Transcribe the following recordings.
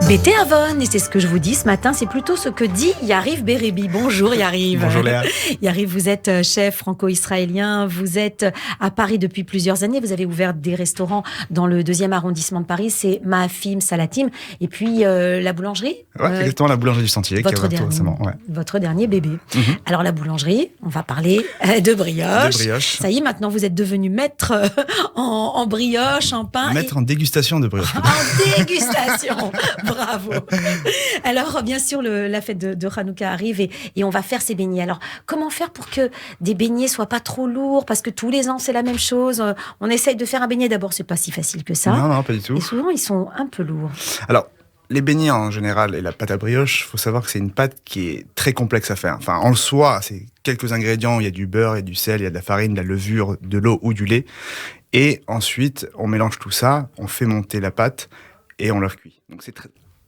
Bété Avon, et c'est ce que je vous dis ce matin, c'est plutôt ce que dit Yariv Bérébi. Bonjour Yariv. Bonjour Léa. Yariv, vous êtes chef franco-israélien, vous êtes à Paris depuis plusieurs années, vous avez ouvert des restaurants dans le 2e arrondissement de Paris, c'est Maafim, Salatim, et puis la boulangerie. Ouais, exactement, la boulangerie du Sentier qui a ouvert tout récemment. Ouais. Votre dernier bébé. Alors la boulangerie, on va parler de brioche. De brioche. Ça y est, maintenant vous êtes devenu maître en brioche, en pain. Maître en dégustation de brioche. En dégustation. Bravo. Alors, bien sûr, la fête de Hanouka arrive et on va faire ces beignets. Alors, comment faire pour que des beignets soient pas trop lourds? Parce que tous les ans, c'est la même chose. On essaye de faire un beignet. D'abord, c'est pas si facile que ça. Non, pas du tout. Et souvent, ils sont un peu lourds. Alors, les beignets en général et la pâte à brioche, faut savoir que c'est une pâte qui est très complexe à faire. Enfin, en soi, c'est quelques ingrédients. Il y a du beurre, il y a du sel, il y a de la farine, de la levure, de l'eau ou du lait. Et ensuite, on mélange tout ça, on fait monter la pâte et on le cuit. Donc,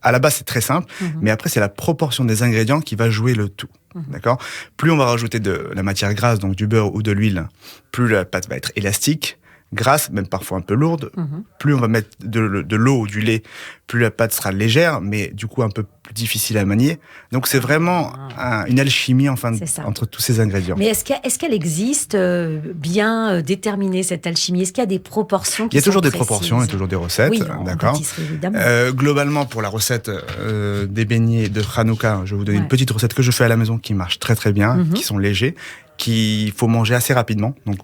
à la base, c'est très simple, mais après, c'est la proportion des ingrédients qui va jouer le tout. D'accord ? Plus on va rajouter de la matière grasse, donc du beurre ou de l'huile, plus la pâte va être élastique, grasse, même parfois un peu lourde. Plus on va mettre de l'eau ou du lait, plus la pâte sera légère, mais du coup un peu plus difficile à manier. Donc c'est vraiment une alchimie entre tous ces ingrédients. Mais est-ce qu'elle existe bien déterminée, cette alchimie? Est-ce qu'il y a des proportions qui sont Il y a toujours des précises? proportions, il y a toujours des recettes. Oui, d'accord. Évidemment. Globalement, pour la recette des beignets de Hanouka, je vais vous donner une petite recette que je fais à la maison qui marche très très bien, qui sont légers, qu'il faut manger assez rapidement. Donc,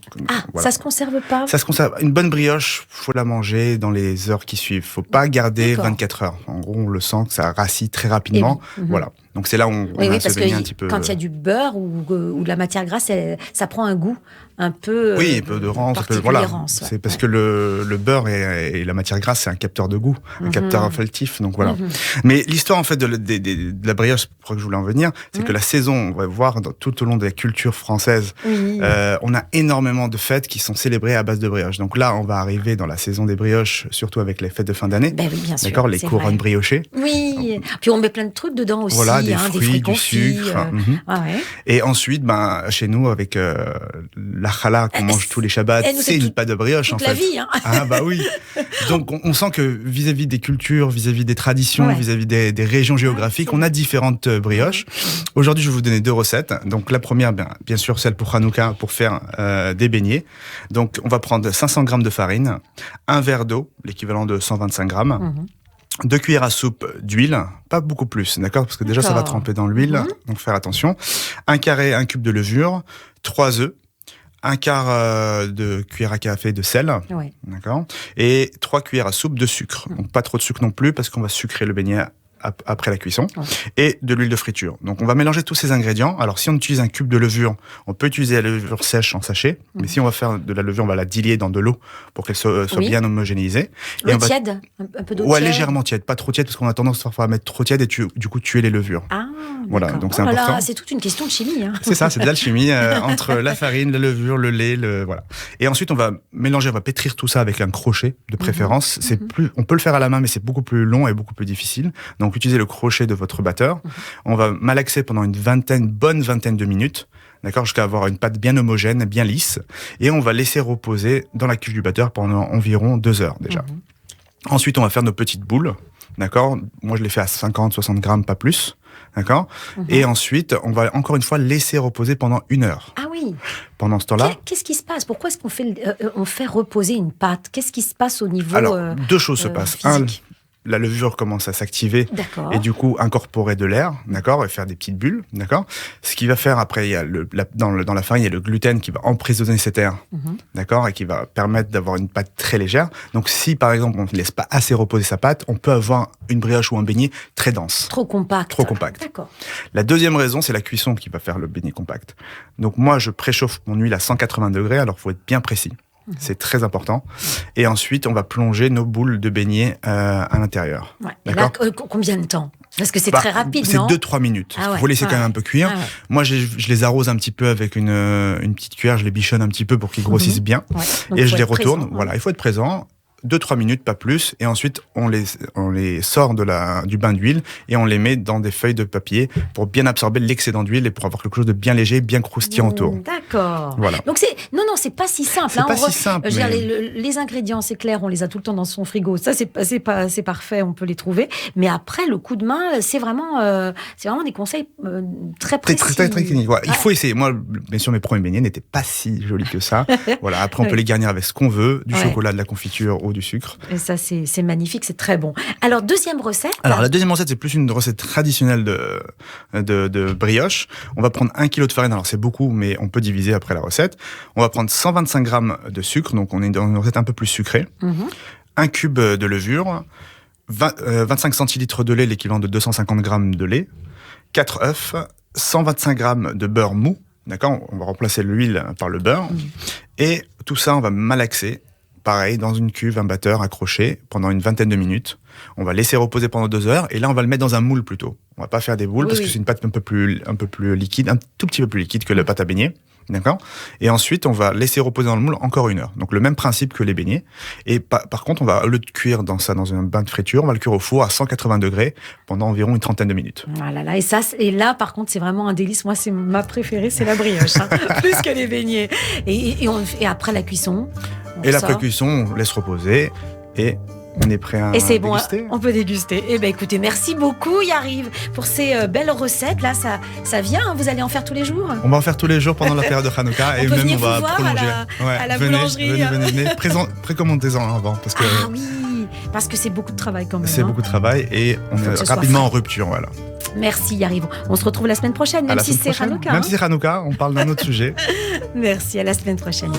ça se conserve pas? Ça se conserve. Une bonne brioche, faut la manger dans les heures qui suivent. Faut pas garder 24 heures. En gros, on le sent que ça rassit très rapidement. Voilà. Donc c'est là où on a ce beignet un petit peu. Quand il y a du beurre ou de la matière grasse, ça prend un goût un peu. Oui, un peu de rance. C'est parce que le beurre et la matière grasse, c'est un capteur de goût, un capteur olfactif. Donc voilà. Mais l'histoire en fait de la brioche, pour que je voulais en venir, c'est que la saison, on va voir tout au long de la culture française, on a énormément de fêtes qui sont célébrées à base de brioche. Donc là, on va arriver dans la saison des brioches, surtout avec les fêtes de fin d'année. Ben oui, bien sûr. D'accord, les couronnes briochées. Oui. Puis on met plein de trucs dedans aussi. Voilà, des fruits, du sucre. Et ensuite, chez nous, avec la challah qu'on mange tous les Shabbats, c'est une pâte de brioche en fait. La vie, hein. Ah bah oui. Donc on sent que vis-à-vis des cultures, vis-à-vis des traditions, vis-à-vis des régions géographiques, on a différentes brioches. Aujourd'hui, je vais vous donner 2 recettes. Donc la première, bien sûr, celle pour Hanouka, pour faire des beignets. Donc on va prendre 500 grammes de farine, un verre d'eau, l'équivalent de 125 grammes. 2 cuillères à soupe d'huile, pas beaucoup plus, d'accord? Parce que déjà, ça va tremper dans l'huile, donc faire attention. Un cube de levure, 3 œufs, un quart de cuillère à café de sel, d'accord? Et 3 cuillères à soupe de sucre. Donc pas trop de sucre non plus, parce qu'on va sucrer le beignet après la cuisson, et de l'huile de friture. Donc on va mélanger tous ces ingrédients. Alors si on utilise un cube de levure, on peut utiliser la levure sèche en sachet, mais si on va faire de la levure, on va la diluer dans de l'eau pour qu'elle soit bien homogénéisée. Tiède, un peu d'eau tiède. Ouais, légèrement tiède, pas trop tiède, parce qu'on a tendance parfois à mettre trop tiède et du coup tuer les levures. Voilà, donc c'est important. Là, c'est toute une question de chimie. Hein. C'est ça, c'est de l'alchimie entre la farine, la levure, le lait, voilà. Et ensuite on va mélanger, on va pétrir tout ça avec un crochet de préférence. On peut le faire à la main, mais c'est beaucoup plus long et beaucoup plus difficile. Donc utilisez le crochet de votre batteur. On va malaxer pendant une bonne vingtaine de minutes, d'accord, jusqu'à avoir une pâte bien homogène, bien lisse, et on va laisser reposer dans la cuve du batteur pendant environ 2 heures déjà. Ensuite, on va faire nos petites boules, d'accord. Moi, je les fais à 50-60 grammes, pas plus, d'accord. Et ensuite, on va encore une fois laisser reposer pendant 1 heure. Ah oui. Pendant ce temps-là. Qu'est-ce qui se passe? Pourquoi est-ce qu'on fait reposer une pâte? Qu'est-ce qui se passe au niveau Alors, 2 choses se passent. Physique. La levure commence à s'activer et du coup incorporer de l'air, d'accord, et faire des petites bulles, d'accord. Ce qui va faire après, il y a dans la farine, il y a le gluten qui va emprisonner cet air, d'accord, et qui va permettre d'avoir une pâte très légère. Donc si par exemple on ne laisse pas assez reposer sa pâte, on peut avoir une brioche ou un beignet très dense. Trop compact. D'accord. La deuxième raison, c'est la cuisson qui va faire le beignet compact. Donc moi, je préchauffe mon huile à 180 degrés, alors il faut être bien précis. C'est très important. Et ensuite, on va plonger nos boules de beignets à l'intérieur. Et là, combien de temps? Parce que c'est très rapide, non? C'est 2-3 minutes. Il faut laisser quand même un peu cuire. Moi, je les arrose un petit peu avec une petite cuillère. Je les bichonne un petit peu pour qu'ils grossissent bien. Et je les retourne. Voilà, il faut être présent. 2-3 minutes, pas plus, et ensuite on les sort du bain d'huile et on les met dans des feuilles de papier pour bien absorber l'excédent d'huile et pour avoir quelque chose de bien léger, bien croustillant autour. D'accord. Voilà. Donc c'est c'est pas si simple. C'est pas si simple. Les ingrédients, c'est clair, on les a tout le temps dans son frigo. Ça, c'est parfait, on peut les trouver. Mais après, le coup de main, c'est vraiment des conseils très précis. Très clinique. Voilà. Il faut essayer. Moi, bien sûr, mes premiers beignets n'étaient pas si jolis que ça. Voilà. Après, on peut les garnir avec ce qu'on veut, du chocolat, de la confiture ou du sucre. Et ça, c'est magnifique, c'est très bon. Alors, deuxième recette. Alors, la deuxième recette, c'est plus une recette traditionnelle de brioche. On va prendre 1 kg de farine. Alors, c'est beaucoup, mais on peut diviser après la recette. On va prendre 125 grammes de sucre. Donc, on est dans une recette un peu plus sucrée. 1 cube de levure. 25 centilitres de lait, l'équivalent de 250 grammes de lait. 4 œufs. 125 grammes de beurre mou. D'accord ? On va remplacer l'huile par le beurre. Et tout ça, on va malaxer. Pareil, dans une cuve, un batteur accroché pendant une vingtaine de minutes. On va laisser reposer pendant 2 heures. Et là, on va le mettre dans un moule plutôt. On va pas faire des boules parce que c'est une pâte un peu plus liquide, un tout petit peu plus liquide que la pâte à beignets. D'accord ? Et ensuite, on va laisser reposer dans le moule encore 1 heure. Donc, le même principe que les beignets. Et par contre, on va, au lieu de cuire dans un bain de friture, on va le cuire au four à 180 degrés pendant environ une trentaine de minutes. Voilà, là. Et là, par contre, c'est vraiment un délice. Moi, c'est ma préférée, c'est la brioche. Plus que les beignets. Et après la cuisson. Et l'après-cuisson, on laisse reposer. Et on est prêt à déguster. Bon, on peut déguster. Eh ben, écoutez, merci beaucoup, Yariv, pour ces belles recettes. Là, ça vient. Hein, vous allez en faire tous les jours. On va en faire tous les jours pendant la période de Hanouka. Et même, on va prolonger. À la boulangerie. Venez. Précommandez-en avant. Parce que, parce que c'est beaucoup de travail quand même. C'est beaucoup de travail et on est rapidement en rupture. Voilà. Merci, Yariv. On se retrouve la semaine prochaine, même si c'est Hanouka. Même si c'est Hanouka, on parle d'un autre sujet. Merci, à la semaine prochaine.